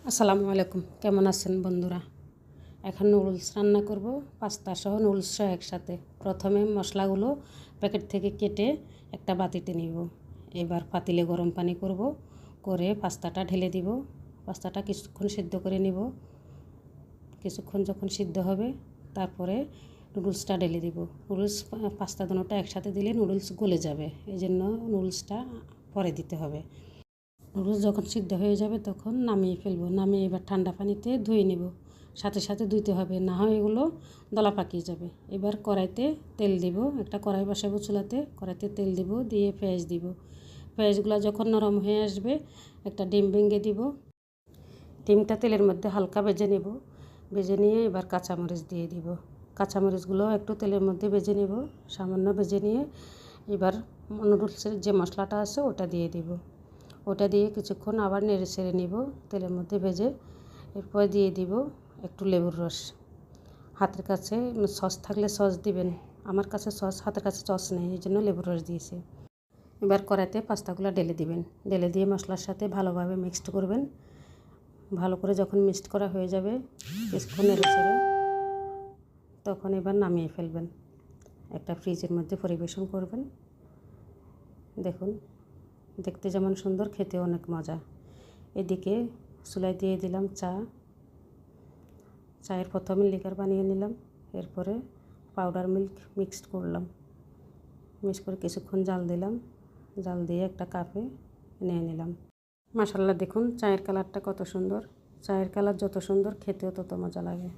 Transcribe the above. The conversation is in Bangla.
আসসালামু আলাইকুম, কেমন আছেন বন্ধুরা? এখন নুডলস রান্না করব, পাস্তা সহ নুডলস সহ একসাথে। প্রথমে মশলাগুলো প্যাকেট থেকে কেটে একটা বাটিতে নিব। এবার পাতিলে গরম পানি করব, করে পাস্তাটা ঢেলে দিব। পাস্তাটা কিছুক্ষণ সিদ্ধ করে নিব। কিছুক্ষণ যখন সিদ্ধ হবে তারপরে নুডলসটা ঢেলে দিব। পাস্তা দুটোটা একসাথে দিলে নুডলস গলে যাবে, এই জন্য নুডলসটা পরে দিতে হবে। নুডলস যখন সিদ্ধ হয়ে যাবে তখন নামিয়ে ফেলবো। নামিয়ে এবার ঠান্ডা পানিতে ধুয়ে নেব। সাথে সাথে ধুইতে হবে, না হয় এগুলো দলা পাকিয়ে যাবে। এবার কড়াইতে তেল দিব, একটা কড়াই বসাবো চুলাতে। কড়াইতে তেল দিব, দিয়ে পেঁয়াজ দিব। পেঁয়াজগুলো যখন নরম হয়ে আসবে একটা ডিম ভেঙে দিব। ডিমটা তেলের মধ্যে হালকা ভেজে নেব। ভেজে নিয়ে এবার কাঁচামরিচ দিয়ে দিব। কাঁচামরিচগুলো একটু তেলের মধ্যে ভেজে নেব, সামান্য ভেজে নিয়ে এবার নুডলসের যে মশলাটা আছে ওটা দিয়ে দিব। ওটা দিয়ে কিছুক্ষণ আবার নেড়ে ছেড়ে নিব তেলের মধ্যে ভেজে। এরপর দিয়ে দিব একটু লেবুর রস। হাতের কাছে সস থাকলে সস দিবেন, আমার কাছে হাতের কাছে সস নেই, এই জন্য লেবুর রস দিয়েছি। এবার কড়াইতে পাস্তাগুলো ঢেলে দিবেন। ঢেলে দিয়ে মশলার সাথে ভালোভাবে মিক্সড করবেন। ভালো করে যখন মিক্সড করা হয়ে যাবে কিছুক্ষণ নেড়ে ছেড়ে তখন এবার নামিয়ে ফেলবেন। একটা ফ্রিজের মধ্যে পরিবেশন করবেন। দেখুন, দেখতে যেমন সুন্দর, খেতে অনেক মজা। এদিকে চুলায় দিয়ে দিলাম চায়ের প্রথমে লিকার বানিয়ে নিলাম, এরপরে পাউডার মিল্ক মিক্সড করলাম। মিক্স করে কিছুক্ষণ জাল দিলাম, জাল দিয়ে একটা কাপে নিয়ে নিলাম। মাশাআল্লাহ, দেখুন চায়ের কালারটা কত সুন্দর। চায়ের কালার যত সুন্দর খেতেও তত মজা লাগে।